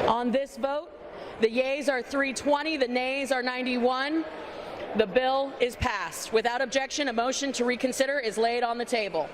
On this vote, the yeas are 320, the nays are 91. The bill is passed. Without objection, a motion to reconsider is laid on the table.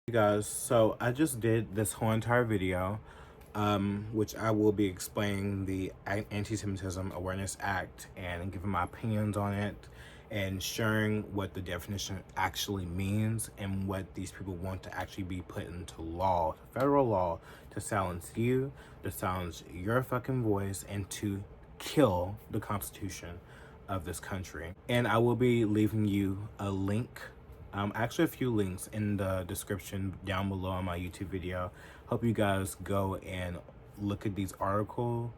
Hey guys, so I just did this whole entire video, which I will be explaining the Anti-Semitism Awareness Act and giving my opinions on it and sharing what the definition actually means and what these people want to actually be put into law, federal law, to silence you, to silence your fucking voice, and to kill the Constitution of this country. And I will be leaving you a link, actually a few links in the description down below on my YouTube video. Hope you guys go and look at these articles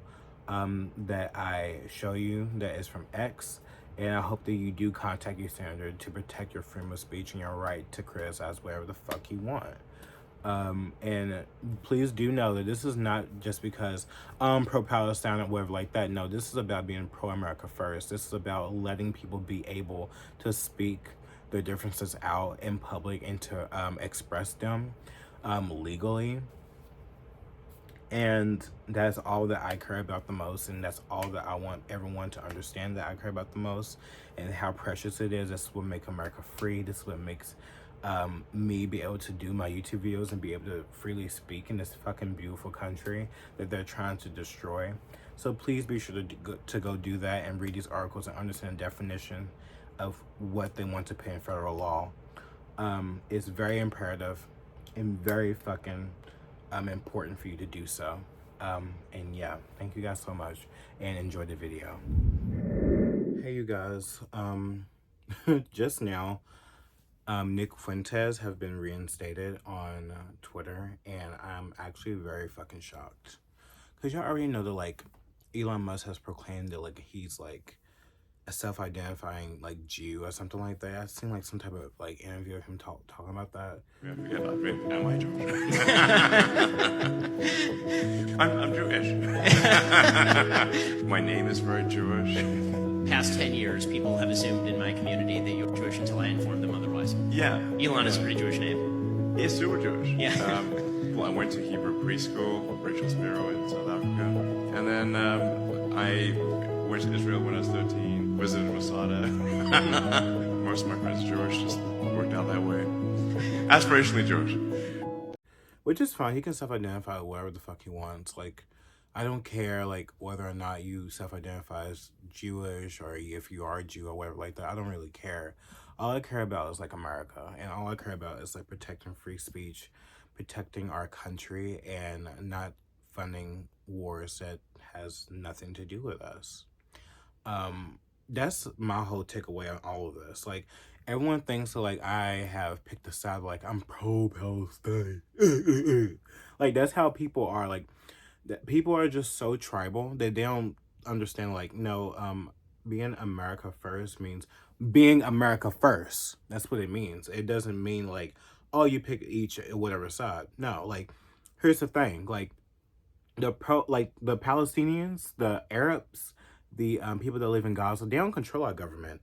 that I show you that is from X, and I hope that you do contact your senator to protect your freedom of speech and your right to criticize whatever the fuck you want. And please do know that this is not just because pro-Palestine or whatever like that. No, this is about being pro-America first. This is about letting people be able to speak their differences out in public and to express them legally. And that's all that I care about the most, and that's all that I want everyone to understand that I care about the most, and how precious it is. This is what makes America free. This is what makes me be able to do my YouTube videos and be able to freely speak in this fucking beautiful country that they're trying to destroy. So please be sure to go do that and read these articles and understand the definition of what they want to put in federal law. It's very imperative and very fucking important for you to do so. And yeah, thank you guys so much and enjoy the video. Hey you guys, just now Nick Fuentes have been reinstated on Twitter, and I'm actually very fucking shocked, because y'all already know that like Elon Musk has proclaimed that like he's like a self-identifying like Jew or something like that. I've seen like some type of like interview of him talking about that. Yeah, forget about me. Am I Jewish? I'm Jewish. My name is very Jewish. Past 10 years, people have assumed in my community that you're Jewish until I informed them otherwise. Yeah. Elon is a pretty Jewish name. He's super Jewish. Yeah. Well, I went to Hebrew preschool, Rachel Sparrow in South Africa. And then I went to Israel when I was 13, visited Masada. Most of my friends are Jewish, just worked out that way. Aspirationally Jewish. Which is fine. He can self-identify whatever the fuck he wants. Like, I don't care like whether or not you self-identify as Jewish or if you are a Jew or whatever like that. I don't really care. All I care about is like America, and all I care about is like protecting free speech, protecting our country, and not funding wars that has nothing to do with us. That's my whole takeaway on all of this. Like, everyone thinks that like I have picked a side, like I'm pro-Palestine. Like, that's how people are. Like, that people are just so tribal that they don't understand like, no, being America first means being America first. That's what it means. It doesn't mean like, oh, you pick each whatever side. No, like, here's the thing, like the Palestinians, the Arabs, the people that live in Gaza, they don't control our government.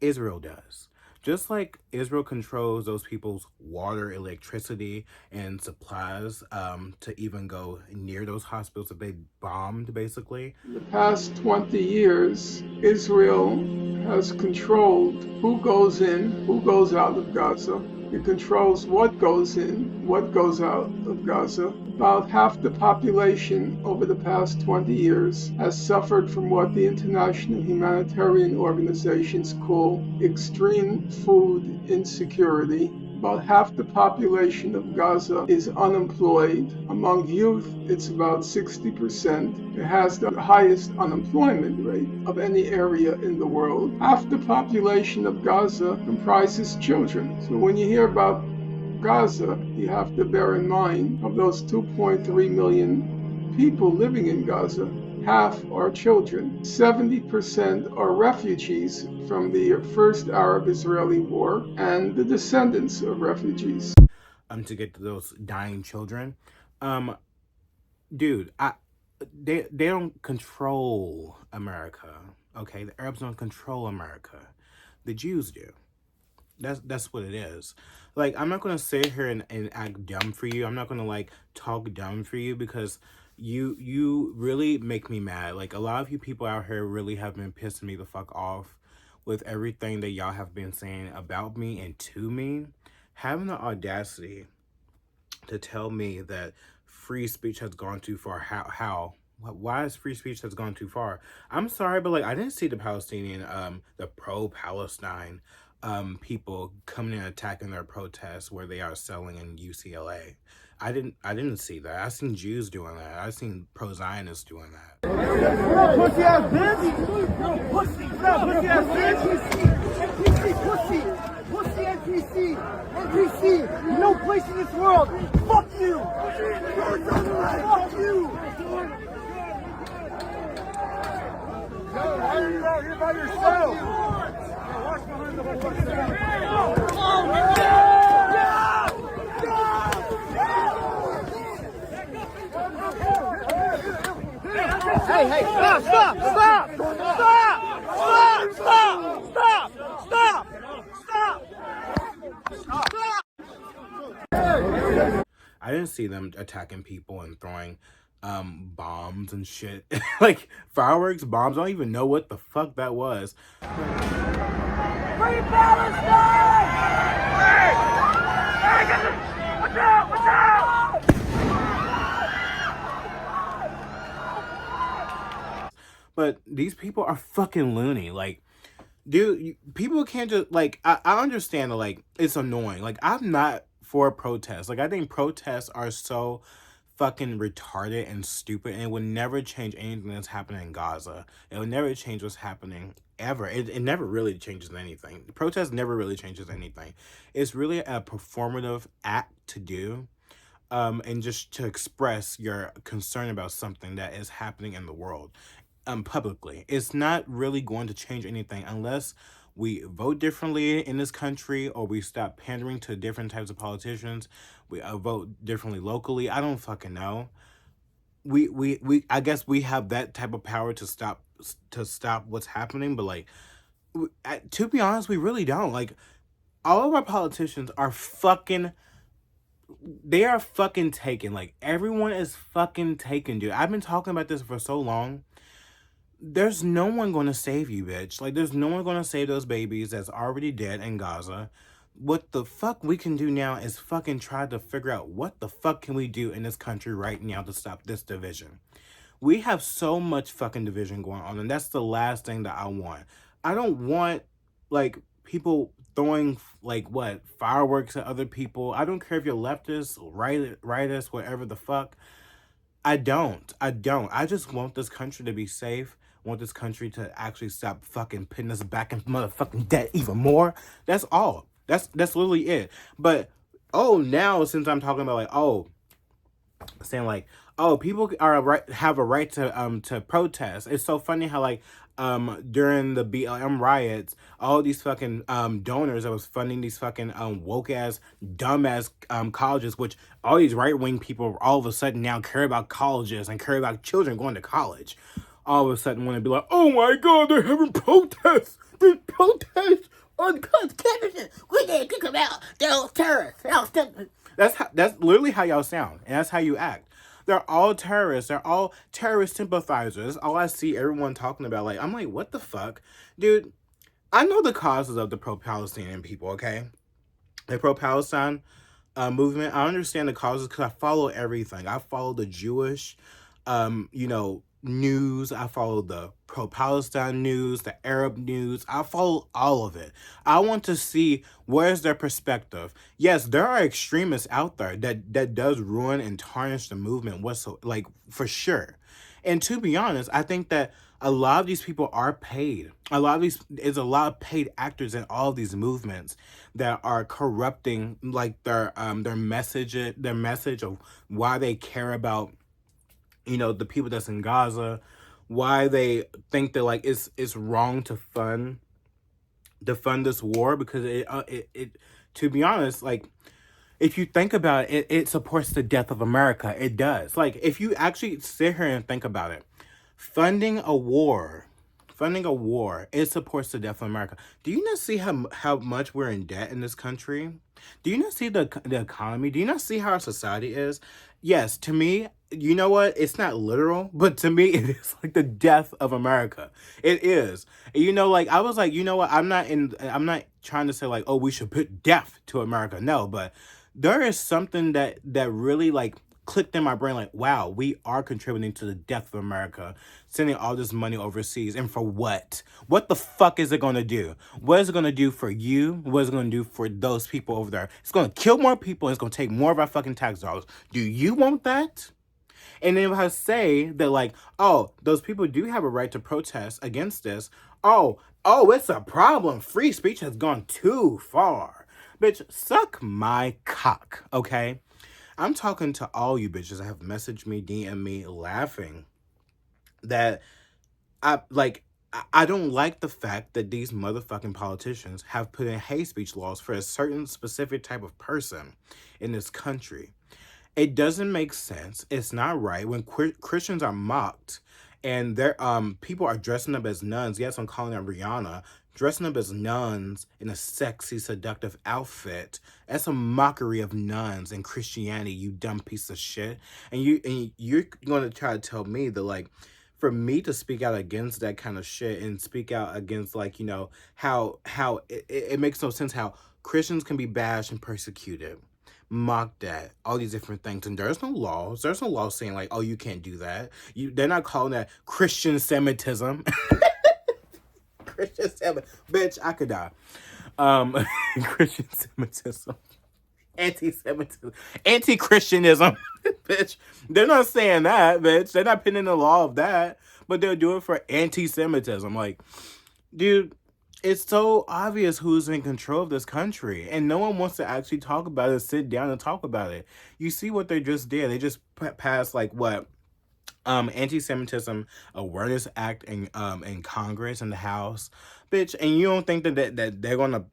Israel does. Just like Israel controls those people's water, electricity, and supplies to even go near those hospitals that they bombed, basically. In the past 20 years, Israel has controlled who goes in, who goes out of Gaza. It controls what goes in, what goes out of Gaza. About half the population over the past 20 years has suffered from what the international humanitarian organizations call extreme food insecurity. About half the population of Gaza is unemployed. Among youth, it's about 60%. It has the highest unemployment rate of any area in the world. Half the population of Gaza comprises children. So when you hear about Gaza, you have to bear in mind of those 2.3 million people living in Gaza, half are children. 70% are refugees from the first Arab-Israeli war and the descendants of refugees. To get to those dying children. Dude, they don't control America. Okay, the Arabs don't control America. The Jews do. That's what it is. Like, I'm not gonna sit here and act dumb for you. I'm not gonna like talk dumb for you because you really make me mad. Like, a lot of you people out here really have been pissing me the fuck off with everything that y'all have been saying about me and to me. Having the audacity to tell me that free speech has gone too far. How? Why is free speech has gone too far? I'm sorry, but like, I didn't see the Palestinian, the pro-Palestine people coming and attacking their protests where they are selling in UCLA. I didn't see that. I seen Jews doing that. I seen pro-Zionists doing that. What up, pussy ass bitch? You're a pussy. What up, pussy ass bitch? NPC, pussy. Pussy NPC. NPC. No place in this world. Fuck you. Fuck you. Yo, why are you out here by yourself? Yo, watch behind the Hey, stop, stop, stop, stop, stop, stop, stop, stop, stop, stop. I didn't see them attacking people and throwing bombs and shit. Like, fireworks, bombs. I don't even know what the fuck that was. Free Palestine! Hey! Watch out! Watch out! But these people are fucking loony. Like, dude, people can't just, like, I understand that, like, it's annoying. Like, I'm not for protests. Like, I think protests are so fucking retarded and stupid, and it would never change anything that's happening in Gaza. It would never change what's happening ever. It never really changes anything. Protest never really changes anything. It's really a performative act to do, and just to express your concern about something that is happening in the world, publicly. It's not really going to change anything unless we vote differently in this country, or we stop pandering to different types of politicians. We vote differently locally. I don't fucking know. We I guess we have that type of power to stop what's happening, but like, to be honest, we really don't. Like, all of our politicians are fucking, they are fucking taken. Like, everyone is fucking taken, dude. I've been talking about this for so long. There's no one going to save you, bitch. Like, there's no one going to save those babies that's already dead in Gaza. What the fuck we can do now is fucking try to figure out what the fuck can we do in this country right now to stop this division. We have so much fucking division going on, and that's the last thing that I want. I don't want, like, people throwing, like, what, fireworks at other people. I don't care if you're leftist, rightist, whatever the fuck. I don't. I just want this country to be safe. I want this country to actually stop fucking putting us back in motherfucking debt even more. That's all. That's literally it. But, now since I'm talking about, like, saying, like, people have a right to protest. It's so funny how, like, during the BLM riots, all these fucking donors that was funding these fucking woke ass, dumb ass colleges, which all these right wing people all of a sudden now care about colleges and care about children going to college. All of a sudden want to be like, oh my god, they're having protests. There's protests on Constitution. We need to come out. They're all terrorists. That's literally how y'all sound, and that's how you act. They're all terrorists. They're all terrorist sympathizers. All I see everyone talking about. Like, I'm like, what the fuck? Dude, I know the causes of the pro-Palestinian people, okay? The pro-Palestine movement. I understand the causes because I follow everything. I follow the Jewish, news. I follow the pro-Palestine news, the Arab news. I follow all of it. I want to see where's their perspective. Yes, there are extremists out there that does ruin and tarnish the movement, like, for sure. And to be honest, I think that a lot of these people are paid. There's a lot of paid actors in all of these movements that are corrupting, like, their message of why they care about, the people that's in Gaza, why they think that like it's wrong to fund this war, because it to be honest, like, if you think about it, it supports the death of America. It does. Like, if you actually sit here and think about it, funding a war, it supports the death of America. Do you not see how much we're in debt in this country? Do you not see the economy? Do you not see how our society is? Yes, to me, you know what? It's not literal, but to me, it is like the death of America. It is. You know, like, I was like, you know what? I'm not trying to say like, oh, we should put death to America. No, but there is something that really like clicked in my brain, like, wow, we are contributing to the death of America, sending all this money overseas, and for what? What the fuck is it gonna do? What is it gonna do for you? What is it gonna do for those people over there? It's gonna kill more people, and it's gonna take more of our fucking tax dollars. Do you want that? And then if I say that, like, oh, those people do have a right to protest against this, oh, it's a problem. Free speech has gone too far. Bitch, suck my cock, okay? I'm talking to all you bitches that have messaged me, DM me, laughing that I don't like the fact that these motherfucking politicians have put in hate speech laws for a certain specific type of person in this country. It doesn't make sense. It's not right when Christians are mocked and their people are dressing up as nuns. Yes, I'm calling out Rihanna, dressing up as nuns in a sexy, seductive outfit. That's a mockery of nuns and Christianity, you dumb piece of shit. And you're gonna try to tell me that, like, for me to speak out against that kind of shit and speak out against, like, you know, how it makes no sense how Christians can be bashed and persecuted, mocked at, all these different things, and there's no laws saying like, oh, you can't do that. They're not calling that Christian Semitism. Christian Semitism, bitch, I could die. Christian Semitism, anti-Semitism, anti-Christianism. Bitch, they're not saying that, bitch. They're not pinning the law of that, but they're doing it for anti-Semitism. Like, dude, it's so obvious who's in control of this country, and no one wants to actually talk about it, sit down and talk about it. You see what they just did? They just passed, like, what, Anti-Semitism Awareness Act in Congress, in the House, bitch. And you don't think that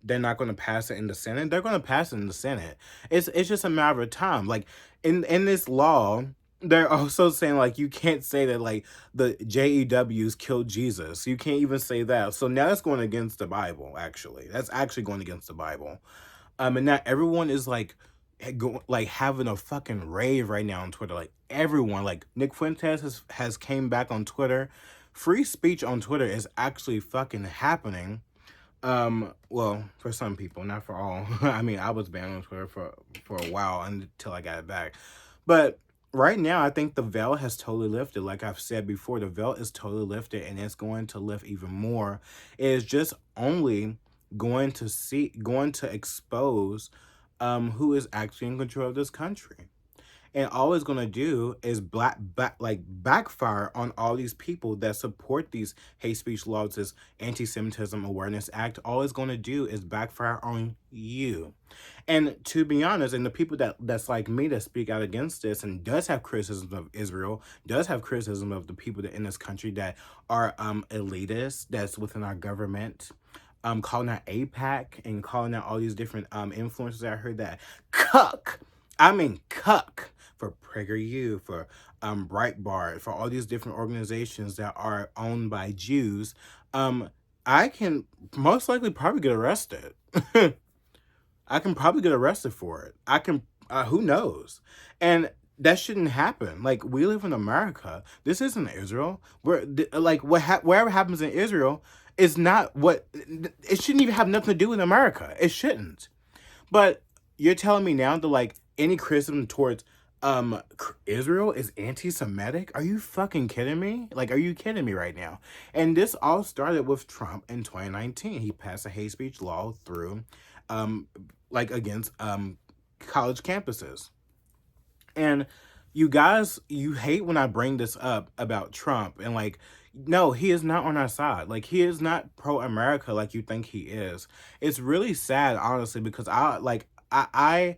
they're not gonna pass it in the Senate? They're gonna pass it in the Senate. It's just a matter of time. Like, in this law, they're also saying, like, you can't say that, like, the JEWs killed Jesus. You can't even say that. So now that's going against the Bible, actually. That's actually going against the Bible. And now everyone is, like, having a fucking rave right now on Twitter. Like, everyone, like, Nick Fuentes has came back on Twitter. Free speech on Twitter is actually fucking happening. Well, for some people, not for all. I mean, I was banned on Twitter for a while until I got it back. But right now, I think the veil has totally lifted. Like I've said before, the veil is totally lifted, and it's going to lift even more. It is just only going to expose who is actually in control of this country. And all it's going to do is backfire on all these people that support these hate speech laws, this Anti-Semitism Awareness Act. All it's going to do is backfire on you. And to be honest, and the people that's like me that speak out against this and does have criticism of Israel, does have criticism of the people that in this country that are elitists, that's within our government, calling out APAC and calling out all these different influencers. I heard that cuck for PragerU, for Breitbart, for all these different organizations that are owned by Jews. I can most likely probably get arrested. I can probably get arrested for it. I can, who knows? And that shouldn't happen. Like, we live in America. This isn't Israel. Whatever happens in Israel is not what, it shouldn't even have nothing to do with America. It shouldn't. But you're telling me now that, like, any criticism towards Israel is anti-Semitic? Are you fucking kidding me? Like, are you kidding me right now? And this all started with Trump in 2019. He passed a hate speech law through, against college campuses. And you guys, you hate when I bring this up about Trump, and, like, no, he is not on our side. Like, he is not pro-America like you think he is. It's really sad, honestly, because I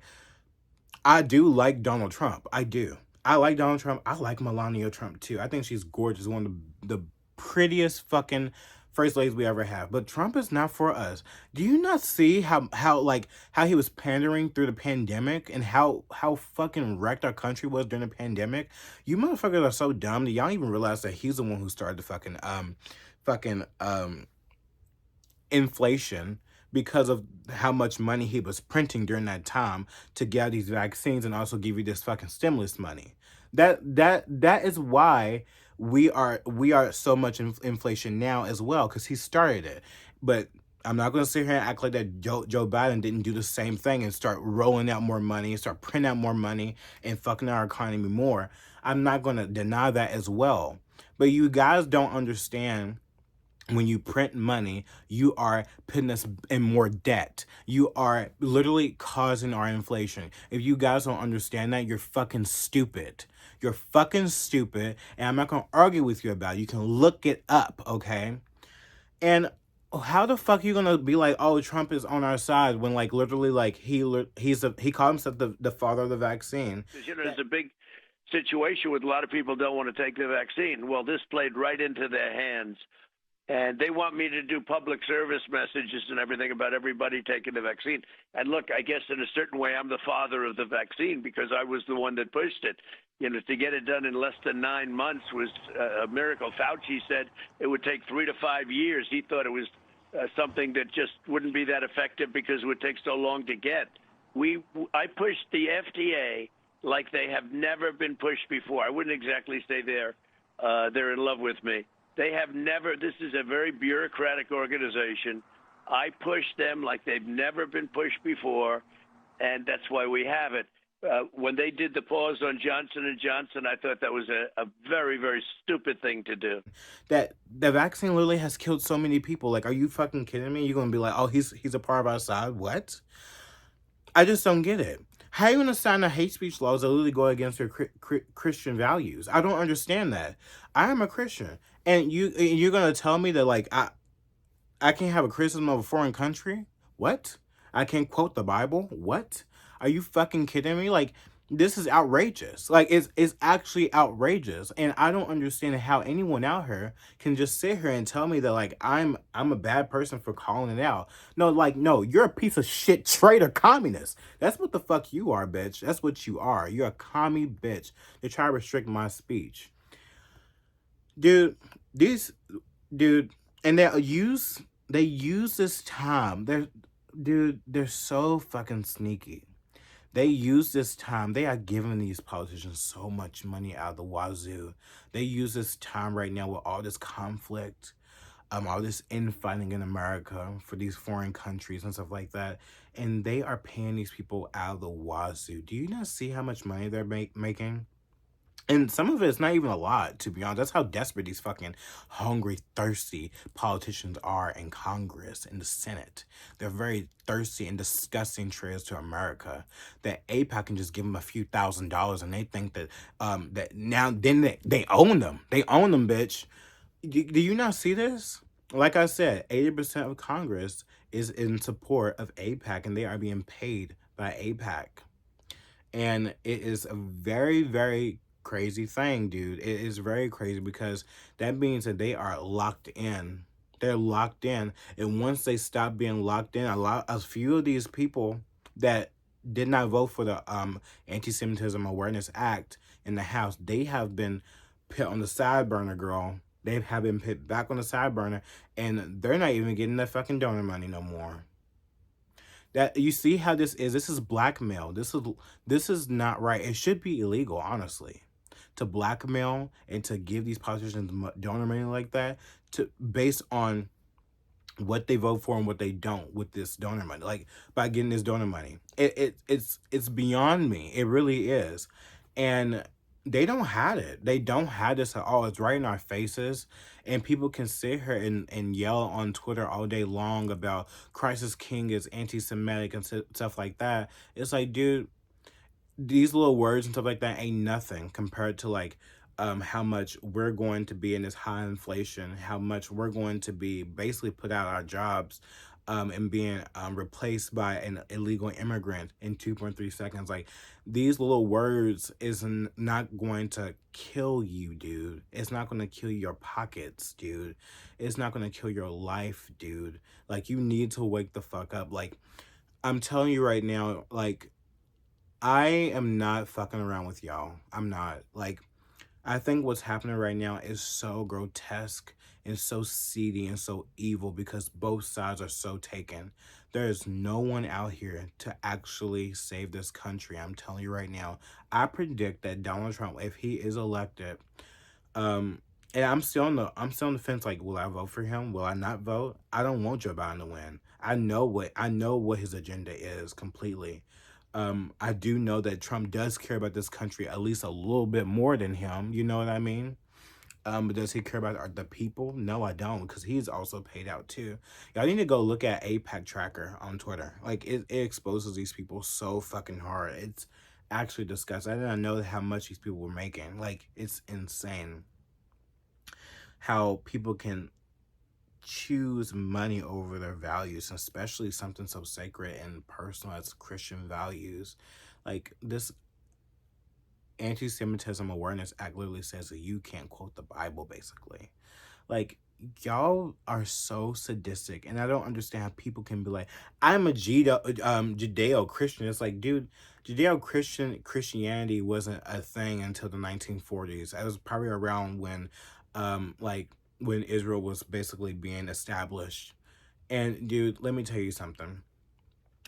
do like Donald Trump. I do. I like Donald Trump. I like Melania Trump, too. I think she's gorgeous. One of the the prettiest fucking first ladies we ever have. But Trump is not for us. Do you not see how he was pandering through the pandemic and how fucking wrecked our country was during the pandemic? You motherfuckers are so dumb that y'all don't even realize that he's the one who started the fucking inflation because of how much money he was printing during that time to get these vaccines and also give you this fucking stimulus money. That is why we are so much inflation now as well, because he started it. But I'm not going to sit here and act like that Joe Biden didn't do the same thing and start rolling out more money, start printing out more money, and fucking our economy more. I'm not going to deny that as well. But you guys don't understand. When you print money, you are putting us in more debt. You are literally causing our inflation. If you guys don't understand that, you're fucking stupid. You're fucking stupid, and I'm not going to argue with you about it. You can look it up, okay? And how the fuck are you going to be like, oh, Trump is on our side when, like, literally, like, he called himself the father of the vaccine. There's a big situation with a lot of people don't want to take the vaccine. Well, this played right into their hands. And they want me to do public service messages and everything about everybody taking the vaccine. And look, I guess in a certain way, I'm the father of the vaccine because I was the one that pushed it. You know, to get it done in less than 9 months was a miracle. Fauci said it would take 3 to 5 years. He thought it was something that just wouldn't be that effective because it would take so long to get. I pushed the FDA like they have never been pushed before. I wouldn't exactly say they're in love with me. They have never, this is a very bureaucratic organization. I push them like they've never been pushed before, and that's why we have it. When they did the pause on Johnson & Johnson, I thought that was a very, very stupid thing to do. That the vaccine literally has killed so many people. Like, are you fucking kidding me? You're going to be like, oh, he's a part of our side? What? I just don't get it. How are you going to sign a hate speech laws that literally go against your Christian values? I don't understand that. I am a Christian. And you're going to tell me that, like, I can't have a criticism of a foreign country? What? I can't quote the Bible? What? Are you fucking kidding me? Like, this is outrageous. Like, it's actually outrageous. And I don't understand how anyone out here can just sit here and tell me that, like, I'm a bad person for calling it out. No, you're a piece of shit traitor communist. That's what the fuck you are, bitch. That's what you are. You're a commie bitch. They try to restrict my speech. Dude, and they use this time. They're so fucking sneaky. They use this time. They are giving these politicians so much money out of the wazoo. They use this time right now with all this conflict, all this infighting in America for these foreign countries and stuff like that. And they are paying these people out of the wazoo. Do you not see how much money they're making? And some of it's not even a lot, to be honest. That's how desperate these fucking hungry, thirsty politicians are in Congress, in the Senate. They're very thirsty and disgusting traitors to America. That AIPAC can just give them a few $1,000s and they think that they own them. They own them, bitch. Do you not see this? Like I said, 80% of Congress is in support of AIPAC and they are being paid by AIPAC. And it is a very, very crazy thing, dude. It is very crazy because that means that they are locked in. They're locked in, and once they stop being locked in, a few of these people that did not vote for the Antisemitism Awareness Act in the House, they have been put on the side burner, girl. They have been put back on the side burner, and they're not even getting that fucking donor money no more. That you see how this is? This is blackmail. This is not right. It should be illegal, honestly, to blackmail and to give these politicians donor money like that based on what they vote for and what they don't with this donor money. Like, by getting this donor money, it's beyond me. It really is, and they don't have it. They don't have this at all. It's right in our faces, and people can sit here and yell on Twitter all day long about Christ is King is anti-Semitic and stuff like that. It's like, dude, these little words and stuff like that ain't nothing compared to, like, how much we're going to be in this high inflation, how much we're going to be basically put out our jobs and being replaced by an illegal immigrant in 2.3 seconds. Like, these little words not going to kill you, dude. It's not going to kill your pockets, dude. It's not going to kill your life, dude. Like, you need to wake the fuck up. Like, I'm telling you right now, like, I am not fucking around with y'all. I'm not. Like, I think what's happening right now is so grotesque and so seedy and so evil because both sides are so taken. There is no one out here to actually save this country. I'm telling you right now. I predict that Donald Trump, if he is elected, and I'm still on the fence. Like, will I vote for him? Will I not vote? I don't want Joe Biden to win. I know what his agenda is completely. I do know that Trump does care about this country at least a little bit more than him. You know what I mean? But does he care about the people? No, I don't, because he's also paid out too. Y'all need to go look at APAC Tracker on Twitter. Like, it exposes these people so fucking hard. It's actually disgusting. I didn't know how much these people were making. Like, it's insane how people can choose money over their values, especially something so sacred and personal as Christian values. Like, this Antisemitism Awareness Act literally says that you can't quote the Bible, basically. Like, y'all are so sadistic, and I don't understand how people can be like, I'm a Judeo-Christian. It's like, dude, Christianity wasn't a thing until the 1940s. It was probably around when Israel was basically being established. And dude, let me tell you something.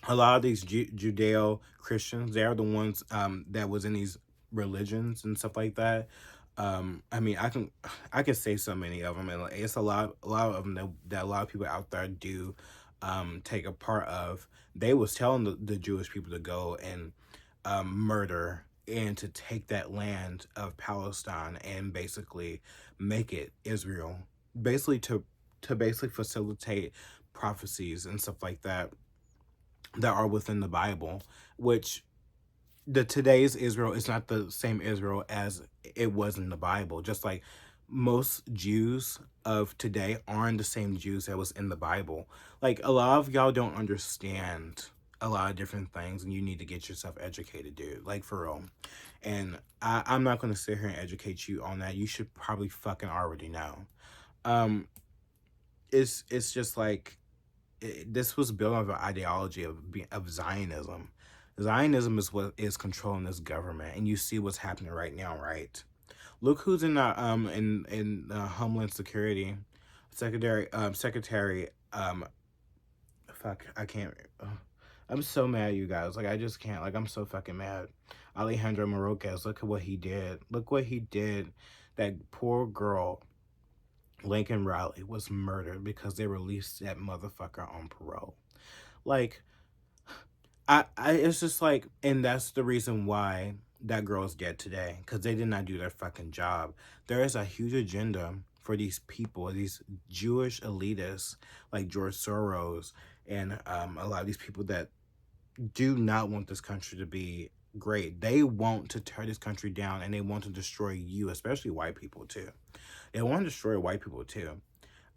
A lot of these Judeo Christians, they are the ones that was in these religions and stuff like that. I mean, I can say so many of them, and like, it's a lot of them that a lot of people out there do take a part of. They was telling the Jewish people to go and murder and to take that land of Palestine and basically make it Israel, basically to basically facilitate prophecies and stuff like that are within the Bible, which the today's Israel is not the same Israel as it was in the Bible. Just like most Jews of today aren't the same Jews that was in the Bible. Like, a lot of y'all don't understand a lot of different things, and you need to get yourself educated, dude. Like, for real. And I'm not going to sit here and educate you on that. You should probably fucking already know. It's just like, this was built on an ideology of Zionism. Zionism is what is controlling this government, and you see what's happening right now, right? Look who's in Homeland Security, Secretary. Fuck, I can't. I'm so mad, you guys. Like, I just can't. Like, I'm so fucking mad. Alejandro Mayorkas, look at what he did. Look what he did. That poor girl, Lincoln Riley, was murdered because they released that motherfucker on parole. Like, it's just like, and that's the reason why that girl is dead today, because they did not do their fucking job. There is a huge agenda for these people, these Jewish elitists like George Soros and a lot of these people that do not want this country to be great. They want to tear this country down, and they want to destroy you, especially white people too. They want to destroy white people too.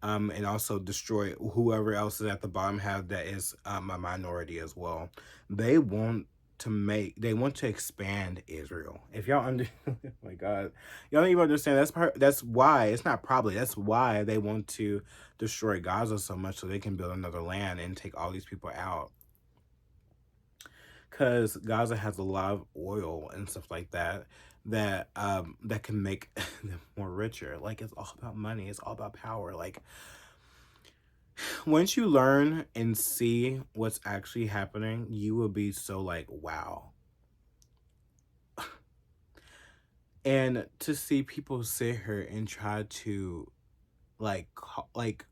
And also destroy whoever else is at the bottom half that is a minority as well. They want to expand Israel. If y'all oh my God, y'all don't even understand. That's why, it's not probably, that's why they want to destroy Gaza so much, so they can build another land and take all these people out. Because Gaza has a lot of oil and stuff like that that can make them more richer. Like, it's all about money. It's all about power. Like, once you learn and see what's actually happening, you will be so like, wow. And to see people sit here and try to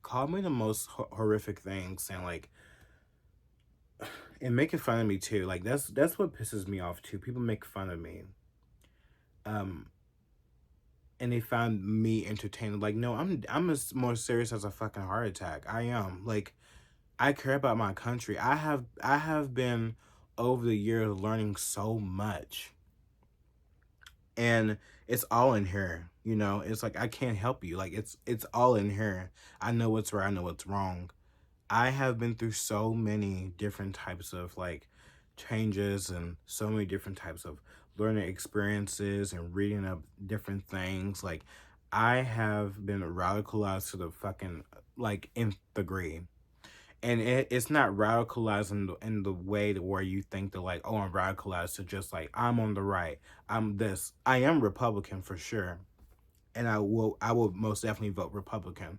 call me the most horrific things, saying like, and making fun of me too. Like, that's what pisses me off too. People make fun of me. And they found me entertaining. Like, no, I'm as more serious as a fucking heart attack. I am. Like, I care about my country. I have been over the years learning so much. And it's all in here, you know? It's like, I can't help you. Like, it's all in here. I know what's right, I know what's wrong. I have been through so many different types of like changes and so many different types of learning experiences and reading up different things. Like I have been radicalized to the fucking like nth degree. And it's not radicalized in the way to where you think that like, oh, I'm radicalized to just like I'm on the right. I'm this. I am Republican for sure. And I will most definitely vote Republican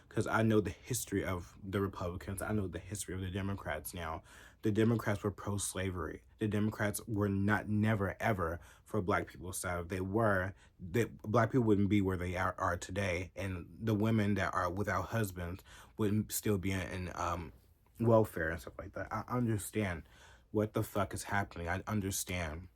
because I know the history of the Republicans. I know the history of the Democrats now. The Democrats were pro-slavery. The Democrats were never ever for black people's side. If they were, black people wouldn't be where they are today, and the women that are without husbands wouldn't still be in welfare and stuff like that. I understand what the fuck is happening. I understand.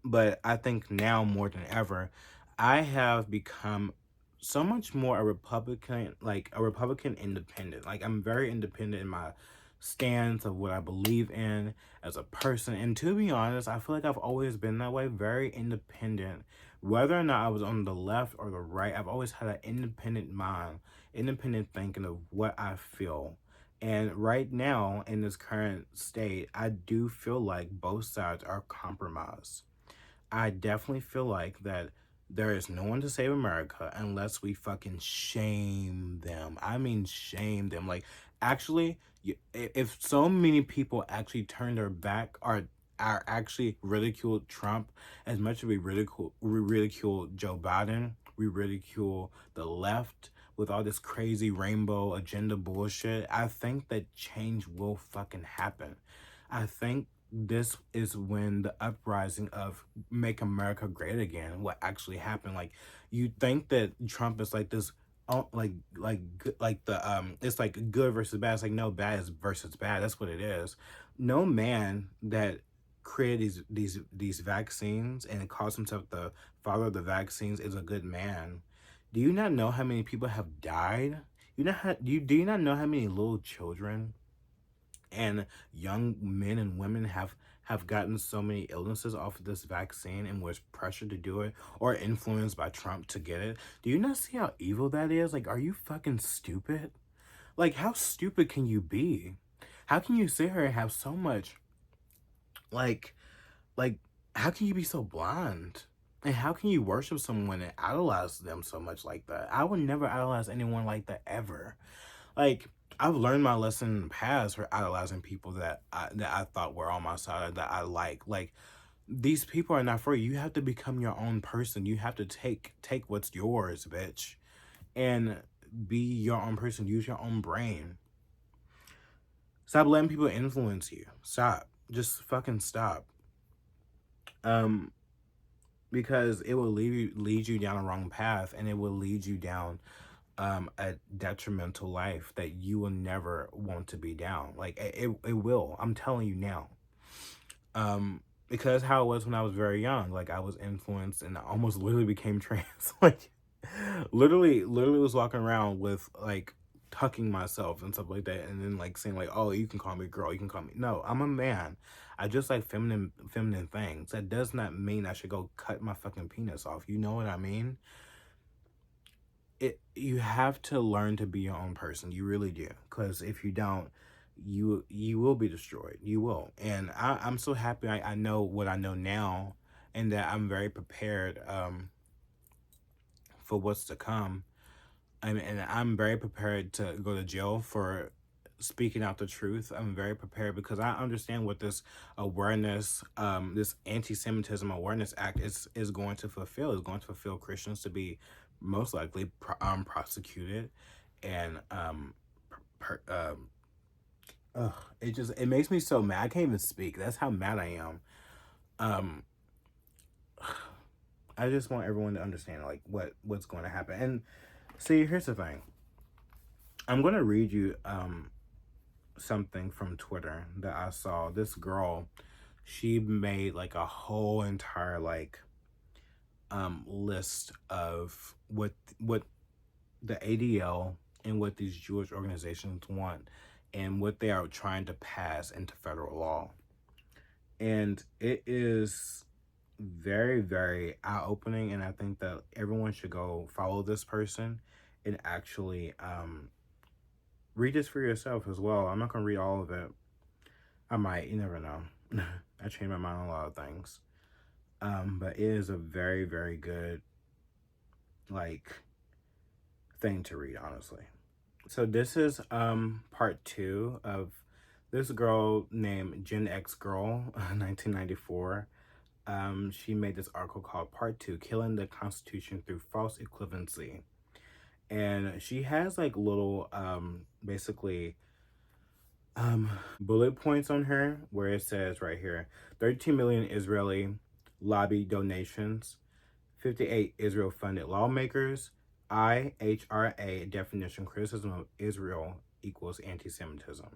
But I think now more than ever, I have become so much more a Republican, like a Republican independent. Like I'm very independent in my stance of what I believe in as a person. And to be honest, I feel like I've always been that way, very independent. Whether or not I was on the left or the right, I've always had an independent mind, independent thinking of what I feel. And right now, in this current state, I do feel like both sides are compromised. I definitely feel like that there is no one to save America unless we fucking shame them. I mean, shame them. Like, actually, if so many people actually turn their back or are actually ridiculed Trump as much as we ridicule Joe Biden, we ridicule the left with all this crazy rainbow agenda bullshit, I think that change will fucking happen. I think this is when the uprising of make America great again what actually happened. Like you think that Trump is like this like the it's like good versus bad. It's like no, bad is versus bad. That's what it is. No man that created these vaccines and calls himself the father of the vaccines is a good man. Do you not know how many people have died? Do you not know how many little children and young men and women have gotten so many illnesses off of this vaccine and was pressured to do it or influenced by Trump to get it? Do you not see how evil that is? Like, are you fucking stupid? Like, how stupid can you be? How can you sit here and have so much like like how can you be so blind? And how can you worship someone and idolize them so much like that? I would never idolize anyone like that ever. Like I've learned my lesson in the past for idolizing people that I thought were on my side that I like. Like these people are not for you. You have to become your own person. You have to take what's yours, bitch, and be your own person. Use your own brain. Stop letting people influence you. Stop. Just fucking stop. Um, because it will lead you down a wrong path, and it will lead you down a detrimental life that you will never want to be down. Like it will. I'm telling you now. Because how it was when I was very young. Like I was influenced and I almost literally became trans. Like literally was walking around with like tucking myself and stuff like that, and then like saying like, oh, you can call me girl, you can call me. No, I'm a man. I just like feminine things. That does not mean I should go cut my fucking penis off. You know what I mean? You have to learn to be your own person. You really do. Because if you don't, you will be destroyed. You will. And I'm so happy I know what I know now, and that I'm very prepared for what's to come. And I'm very prepared to go to jail for speaking out the truth. I'm very prepared because I understand what this awareness, this Antisemitism Awareness Act is going to fulfill. It's going to fulfill Christians to be most likely prosecuted, and it makes me so mad. I can't even speak. That's how mad I am. I just want everyone to understand like what's going to happen. And see, here's the thing. I'm going to read you something from Twitter that I saw. This girl, she made like a whole entire like list of what the ADL and what these Jewish organizations want and what they are trying to pass into federal law. And it is very, very eye-opening, and I think that everyone should go follow this person and actually read this for yourself as well. I'm not going to read all of it. I might, you never know. I change my mind on a lot of things. But it is a very, very good, like, thing to read, honestly. So this is part 2 of this girl named Gen X Girl, 1994. She made this article called Part 2, Killing the Constitution Through False Equivalency. And she has like little, basically, bullet points on her where it says right here, 13 million Israeli lobby donations, 58 Israel-funded lawmakers, IHRA definition, criticism of Israel equals anti-Semitism.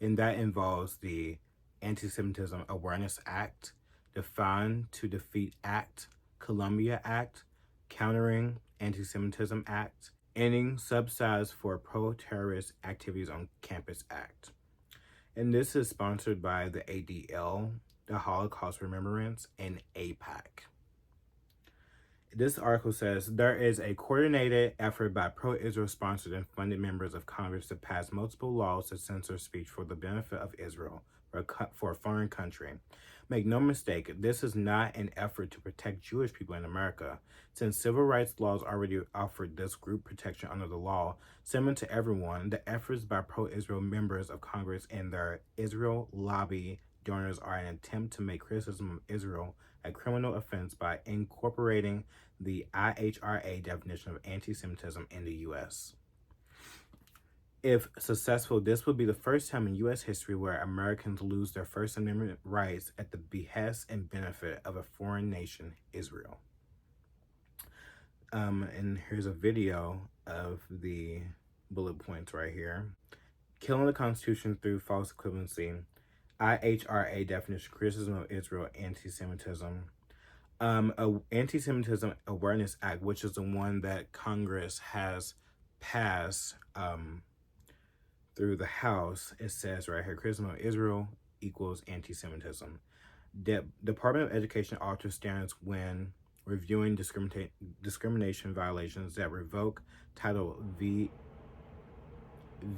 And that involves the Antisemitism Awareness Act, the Find to Defeat Act, Columbia Act, Countering Anti-Semitism Act, Ending Subsidies for Pro-Terrorist Activities on Campus Act. And this is sponsored by the ADL, the Holocaust Remembrance, and AIPAC. This article says, there is a coordinated effort by pro-Israel sponsored and funded members of Congress to pass multiple laws to censor speech for the benefit of Israel for a foreign country. Make no mistake, this is not an effort to protect Jewish people in America, since civil rights laws already offered this group protection under the law. Similar to everyone, the efforts by pro-Israel members of Congress and their Israel lobby donors are an attempt to make criticism of Israel a criminal offense by incorporating the IHRA definition of anti-Semitism in the U.S. If successful, this would be the first time in U.S. history where Americans lose their First Amendment rights at the behest and benefit of a foreign nation, Israel. And here's a video of the bullet points right here. Killing the Constitution through false equivalency, IHRA definition, criticism of Israel, anti-Semitism. Anti-Semitism Awareness Act, which is the one that Congress has passed through the House. It says right here, criticism of Israel equals anti-Semitism. Department of Education alters standards when reviewing discrimination violations that revoke Title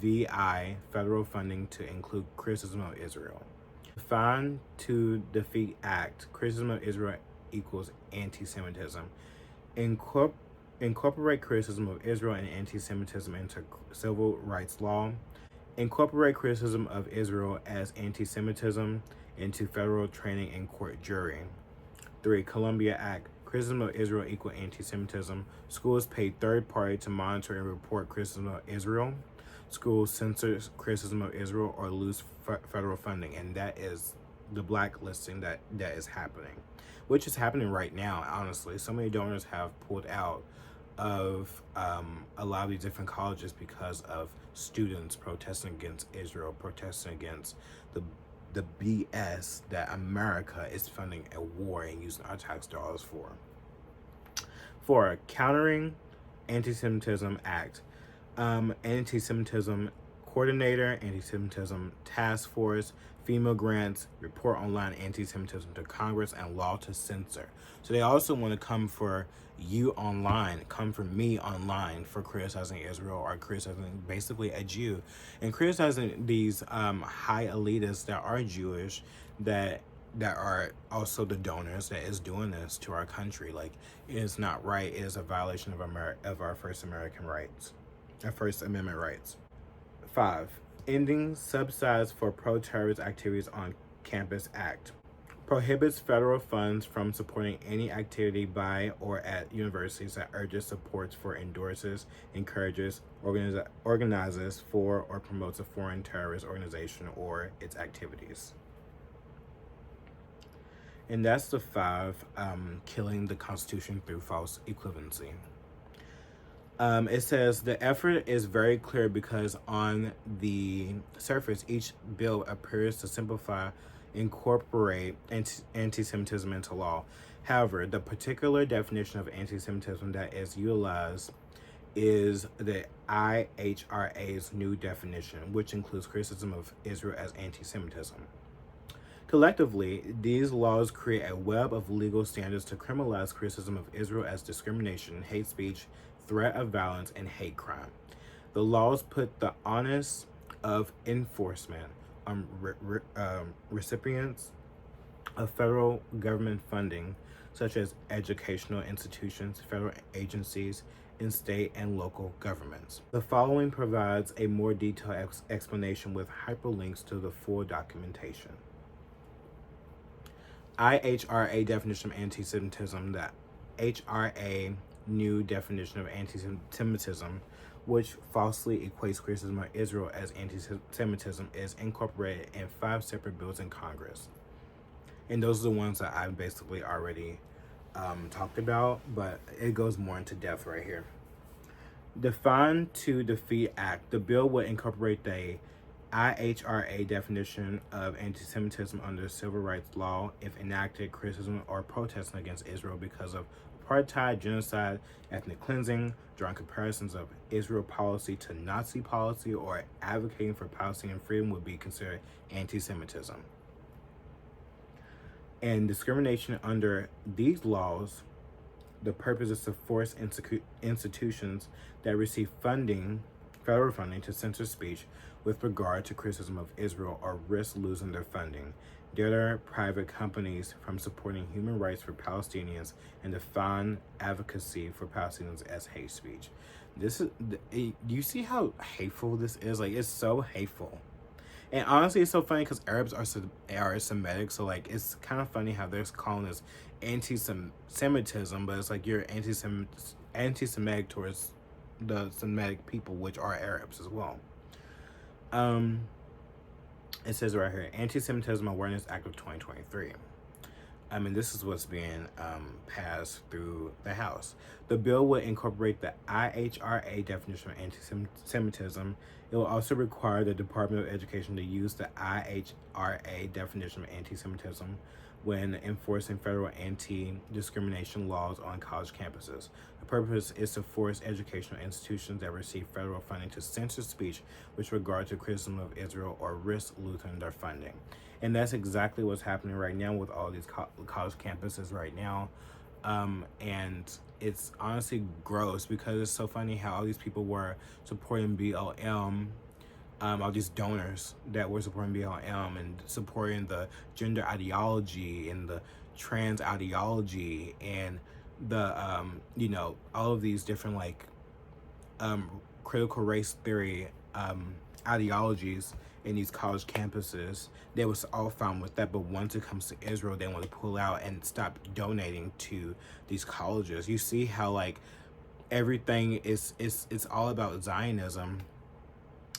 VI federal funding to include criticism of Israel. Find to Defeat Act, criticism of Israel equals anti-Semitism. Incorporate criticism of Israel and anti-Semitism into civil rights law. Incorporate criticism of Israel as anti-Semitism into federal training and court jury. 3. Columbia Act, criticism of Israel equal anti-Semitism. Schools pay third party to monitor and report criticism of Israel. Schools censor criticism of Israel or lose federal funding, and that is the blacklisting that is happening, which is happening right now. Honestly, so many donors have pulled out of a lot of these different colleges because of students protesting against Israel, protesting against the BS that America is funding a war and using our tax dollars for. 4. Countering Anti-Semitism Act. Anti-Semitism Coordinator, Anti-Semitism Task Force, female grants, report online anti-Semitism to Congress, and law to censor. So they also want to come for you online, come for me online for criticizing Israel or criticizing basically a Jew, and criticizing these high elitists that are Jewish, that are also the donors that is doing this to our country. Like, it is not right. It is a violation of our First American rights, our First Amendment rights. 5. Ending Subsidies for Pro-Terrorist Activities on Campus Act. Prohibits federal funds from supporting any activity by or at universities that urges, supports for, endorses, encourages, organizes for, or promotes a foreign terrorist organization or its activities. And that's the 5, killing the Constitution through false equivalency. It says the effort is very clear because on the surface, each bill appears to simplify, incorporate anti-Semitism into law. However, the particular definition of anti-Semitism that is utilized is the IHRA's new definition, which includes criticism of Israel as anti-Semitism. Collectively, these laws create a web of legal standards to criminalize criticism of Israel as discrimination, hate speech, threat of violence, and hate crime. The laws put the onus of enforcement on recipients of federal government funding, such as educational institutions, federal agencies, and state and local governments. The following provides a more detailed explanation with hyperlinks to the full documentation. IHRA definition of anti-Semitism. The HRA new definition of anti-Semitism, which falsely equates criticism of Israel as anti-Semitism, is incorporated in 5 separate bills in Congress. And those are the ones that I've basically already talked about, but it goes more into depth right here. Define to Defeat Act. The bill would incorporate the IHRA definition of anti-Semitism under civil rights law if enacted. Criticism or protesting against Israel because of apartheid, genocide, ethnic cleansing, drawing comparisons of Israel policy to Nazi policy, or advocating for Palestinian freedom would be considered anti-Semitism. And discrimination under these laws, the purpose is to force institutions that receive federal funding, to censor speech with regard to criticism of Israel or risk losing their funding, deter private companies from supporting human rights for Palestinians, and define advocacy for Palestinians as hate speech. This is, you see how hateful this is? Like, it's so hateful. And honestly, it's so funny because Arabs are Semitic, so like it's kind of funny how they're calling this anti-Semitism, but it's like you're anti-Semitic towards the Semitic people, which are Arabs as well. It says right here, Anti-Semitism Awareness Act of 2023. I mean, this is what's being passed through the House. The bill would incorporate the IHRA definition of anti-Semitism. It will also require the Department of Education to use the IHRA definition of anti-Semitism when enforcing federal anti-discrimination laws on college campuses. The purpose is to force educational institutions that receive federal funding to censor speech with regard to criticism of Israel or risk losing their funding. And that's exactly what's happening right now with all these college campuses right now. And it's honestly gross because it's so funny how all these people were supporting BLM, all these donors that were supporting BLM and supporting the gender ideology and the trans ideology and the, all of these different like critical race theory ideologies in these college campuses. They was all fine with that, but once it comes to Israel, they want to pull out and stop donating to these colleges. You see how like everything is it's all about Zionism,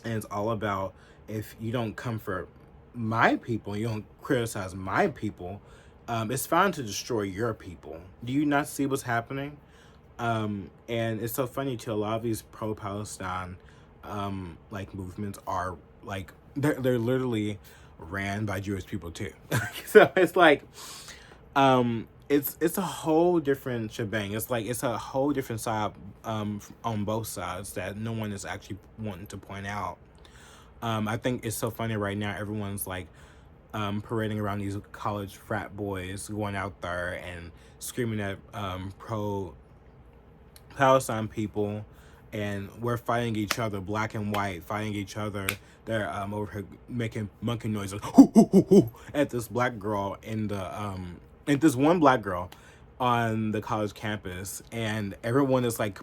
and it's all about, if you don't come for my people, you don't criticize my people, it's fine to destroy your people. Do you not see what's happening? And it's so funny too, a lot of these pro-Palestine like movements are like they're literally ran by Jewish people too. So it's like it's a whole different shebang. It's like it's a whole different side on both sides that no one is actually wanting to point out. I think it's so funny right now, everyone's like parading around these college frat boys, going out there and screaming at pro Palestine people, and we're fighting each other, black and white, fighting each other. They're over here making monkey noises hoo, hoo, hoo, hoo, at this black girl in the at this one black girl on the college campus, and everyone is like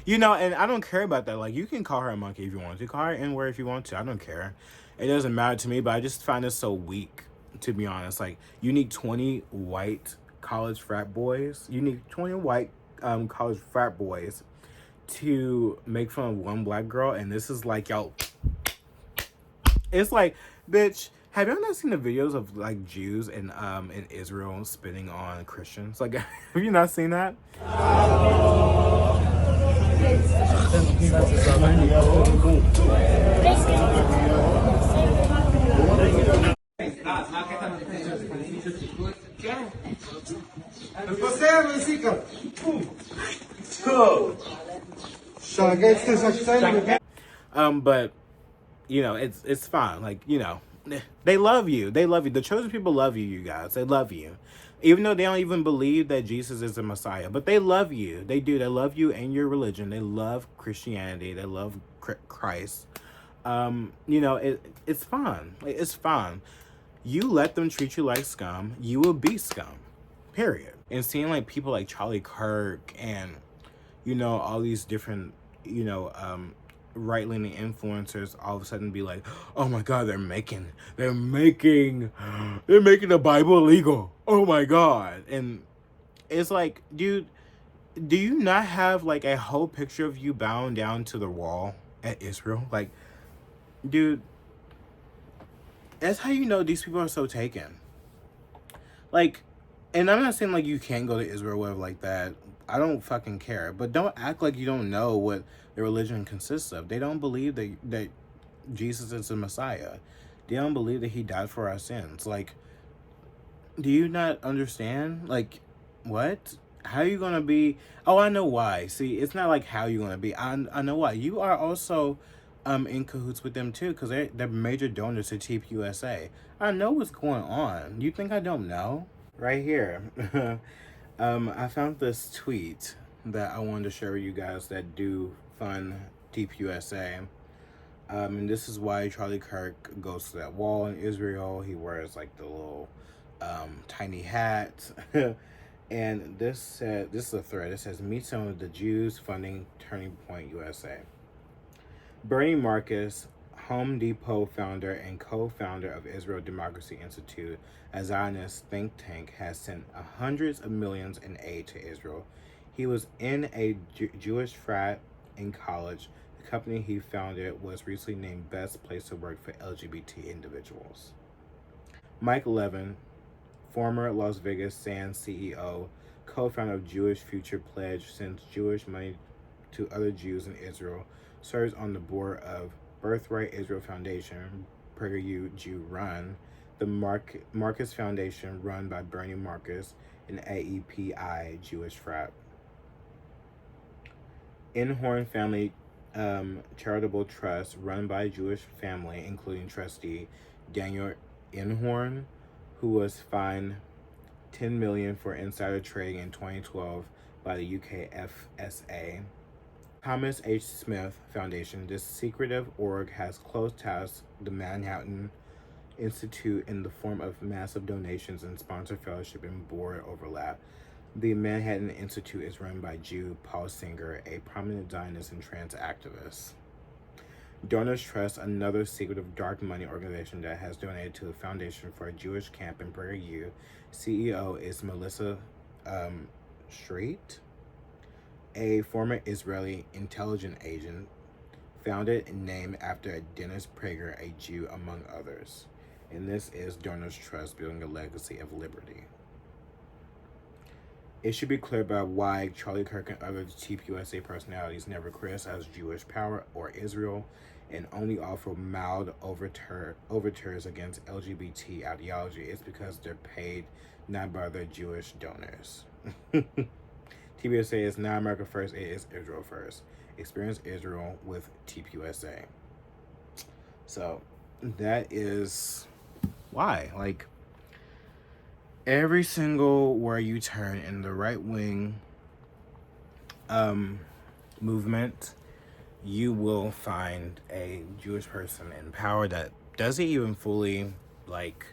and I don't care about that. Like, you can call her a monkey if you want to, call her N-word if you want to, I don't care. It doesn't matter to me, but I just find it so weak, to be honest. Like, you need 20 white college frat boys, college frat boys to make fun of one black girl, and this is like, yo, it's like, bitch, have y'all not seen the videos of like Jews in Israel spitting on Christians? Like, have you not seen that? But it's fine. Like, they love you. The chosen people love you, you guys. They love you. Even though they don't even believe that Jesus is the Messiah. But they love you. They do. They love you and your religion. They love Christianity. They love Christ. It's fun. It's fun. You let them treat you like scum, you will be scum. Period. And seeing like people like Charlie Kirk and, all these different, right-leaning influencers all of a sudden be like, oh my God, they're making the Bible illegal. Oh my God. And it's like, dude, do you not have like a whole picture of you bowing down to the wall at Israel? Like, dude, that's how you know these people are so taken. Like, and I'm not saying like you can't go to Israel or whatever like that. I don't fucking care. But don't act like you don't know what their religion consists of. They don't believe that Jesus is the Messiah. They don't believe that he died for our sins. Like, do you not understand? Like, what? How are you gonna be? Oh, I know why. See, it's not like how you're gonna be. I know why. You are also in cahoots with them too, because they're major donors to tpusa. I know what's going on. You think I don't know? Right here. I found this tweet that I wanted to share with you guys that do fund tpusa. And this is why Charlie Kirk goes to that wall in Israel. He wears like the little tiny hat. And this is a thread. It says, meet some of the Jews funding Turning Point USA. Bernie Marcus, Home Depot founder and co-founder of Israel Democracy Institute, a Zionist think tank, has sent hundreds of millions in aid to Israel. He was in a Jewish frat in college. The company he founded was recently named Best Place to Work for LGBT individuals. Mike Levin, former Las Vegas Sands CEO, co-founder of Jewish Future Pledge, sends Jewish money to other Jews in Israel, serves on the board of Birthright Israel Foundation, PragerU Jew run, the Marcus Foundation run by Bernie Marcus, and AEPI Jewish frat. Inhorn Family Charitable Trust run by a Jewish family, including trustee Daniel Inhorn, who was fined $10 million for insider trading in 2012 by the UK FSA. Thomas H. Smith Foundation, this secretive org has close ties to the Manhattan Institute in the form of massive donations and sponsor fellowship and board overlap. The Manhattan Institute is run by Jew Paul Singer, a prominent Zionist and trans activist. Donors Trust, another secretive dark money organization that has donated to the Foundation for a Jewish Camp in PragerU. CEO is Melissa Street, a former Israeli intelligence agent, founded and named after Dennis Prager, a Jew, among others. And this is Donors Trust, building a legacy of liberty. It should be clear about why Charlie Kirk and other tpusa personalities never criticize Jewish power or Israel, and only offer mild overtures against LGBT ideology. Is because they're paid not by their Jewish donors. tpusa is not America first, it is Israel first. Experience Israel with tpusa. So that is why, like, every single where you turn in the right-wing movement, you will find a Jewish person in power that doesn't even fully like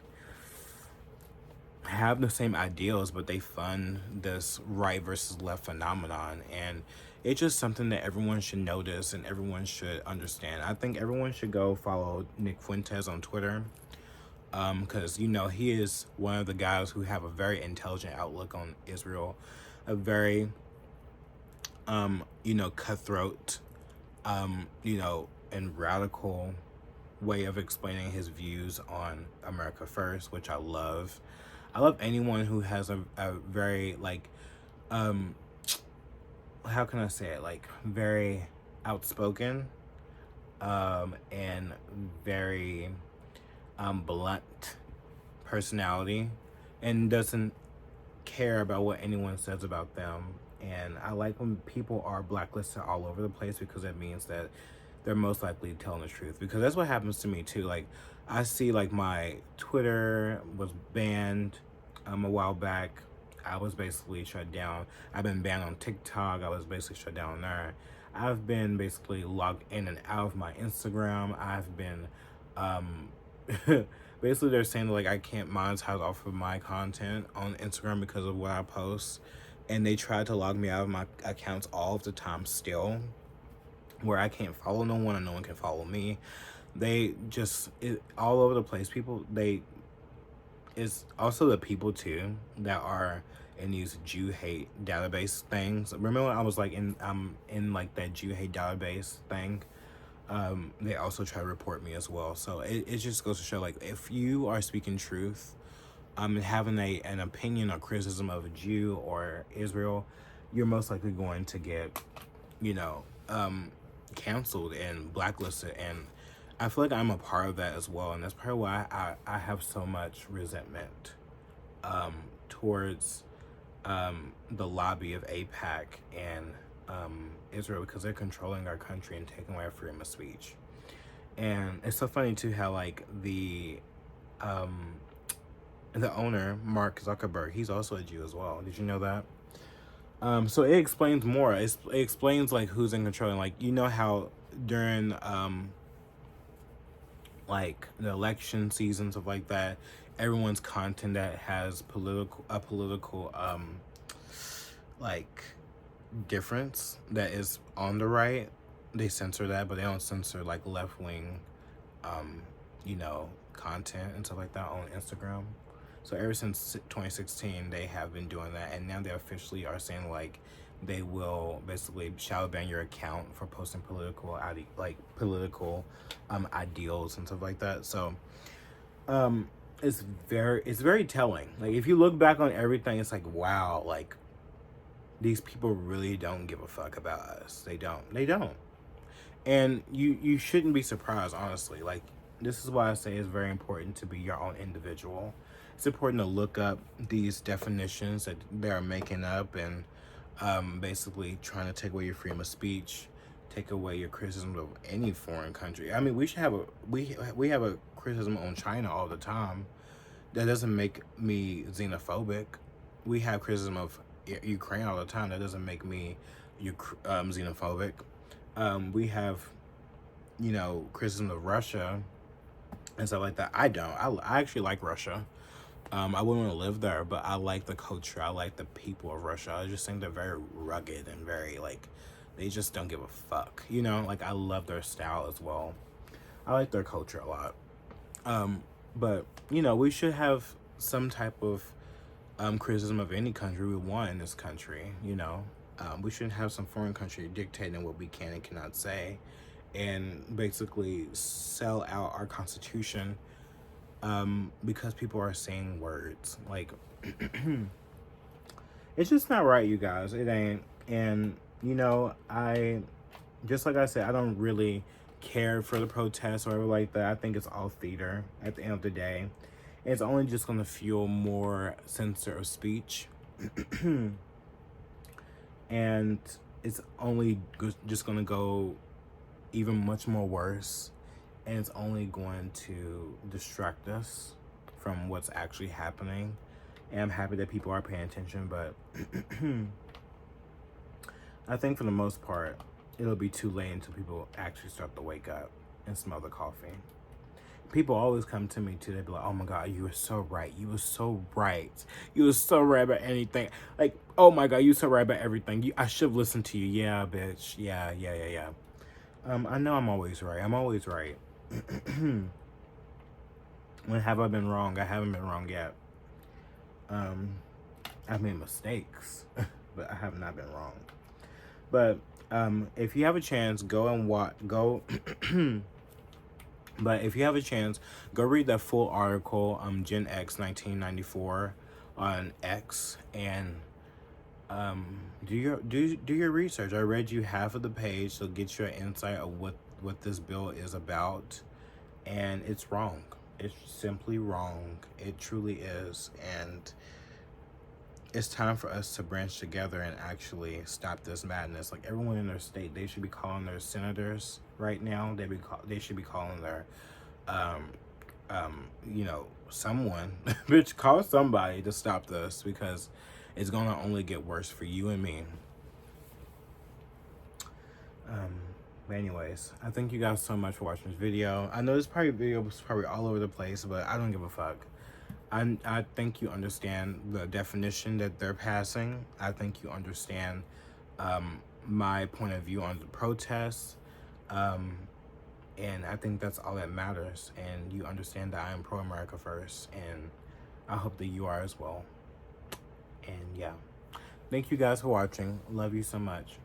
have the same ideals, but they fund this right versus left phenomenon. And it's just something that everyone should notice and everyone should understand. I think everyone should go follow Nick Fuentes on Twitter, because he is one of the guys who have a very intelligent outlook on Israel, a very cutthroat and radical way of explaining his views on America First, which I love. I love anyone who has a very how can I say it, like very outspoken and very blunt personality and doesn't care about what anyone says about them. And I like when people are blacklisted all over the place, because it means that they're most likely telling the truth. Because that's what happens to me too. Like, I see like my Twitter was banned A while back, I was basically shut down. I've been banned on TikTok. I was basically shut down there. I've been basically logged in and out of my Instagram. I've been, basically they're saying like I can't monetize off of my content on Instagram because of what I post. And they try to log me out of my accounts all of the time still, where I can't follow no one and no one can follow me. They just, all over the place. People, it's also the people too that are in these Jew hate database things. Remember when I was like in like that Jew hate database thing? They also try to report me as well. So it just goes to show, like, if you are speaking truth, having an opinion or criticism of a Jew or Israel, you're most likely going to get, canceled and blacklisted. And I feel like I'm a part of that as well. And that's probably why I have so much resentment towards the lobby of AIPAC and Israel, because they're controlling our country and taking away our freedom of speech. And it's so funny too how like the owner, Mark Zuckerberg, he's also a Jew as well. Did you know that? So it explains more. It explains like who's in control. And like, you know how during like the election season, stuff like that, everyone's content that has political like difference that is on the right, they censor that, but they don't censor like left-wing content and stuff like that on Instagram. So ever since 2016 they have been doing that, and now they officially are saying like they will basically shadow ban your account for posting political ideals and stuff like that. So it's very telling. Like if you look back on everything, it's like, wow, like these people really don't give a fuck about us. They don't. And you shouldn't be surprised, honestly. Like, this is why I say it's very important to be your own individual. It's important to look up these definitions that they're making up and basically trying to take away your freedom of speech, take away your criticism of any foreign country. I mean, we should have we have a criticism on China all the time. That doesn't make me xenophobic. We have criticism of Ukraine all the time. That doesn't make me xenophobic. We have, criticism of Russia and stuff like that. I don't. I actually like Russia. I wouldn't want to live there, but I like the culture. I like the people of Russia. I just think they're very rugged and very, like, they just don't give a fuck. Like, I love their style as well. I like their culture a lot. But, we should have some type of criticism of any country we want in this country, we shouldn't have some foreign country dictating what we can and cannot say, and basically sell out our Constitution because people are saying words. Like, it's just not right, you guys. It ain't. And, just like I said, I don't really care for the protests or whatever like that. I think it's all theater at the end of the day. It's only just going to fuel more censor of speech. And it's only just going to go even much more worse. And it's only going to distract us from what's actually happening. And I'm happy that people are paying attention, but I think for the most part, it'll be too late until people actually start to wake up and smell the coffee. People always come to me too. They be like, "Oh my God, you were so right. You were so right. You were so right about anything. Like, oh my God, you were so right about everything. I should have listened to you. Yeah, bitch. Yeah. I know I'm always right. I'm always right. When have I been wrong? I haven't been wrong yet. I've made mistakes, but I have not been wrong. But if you have a chance, But if you have a chance, go read that full article, Gen X 1994 on X, and do your research. I read you half of the page, so get your insight of what this bill is about, and it's wrong. It's simply wrong. It truly is, and it's time for us to branch together and actually stop this madness. Like, everyone in their state, they should be calling their senators right now. They should be calling their you know, someone, bitch, call somebody to stop this, because it's gonna only get worse for you and me. But anyways, I thank you guys so much for watching this video. I know this video was probably all over the place, but I don't give a fuck. I think you understand the definition that they're passing. I think you understand my point of view on the protests. And I think that's all that matters. And you understand that I am pro-America first. And I hope that you are as well. And yeah. Thank you guys for watching. Love you so much.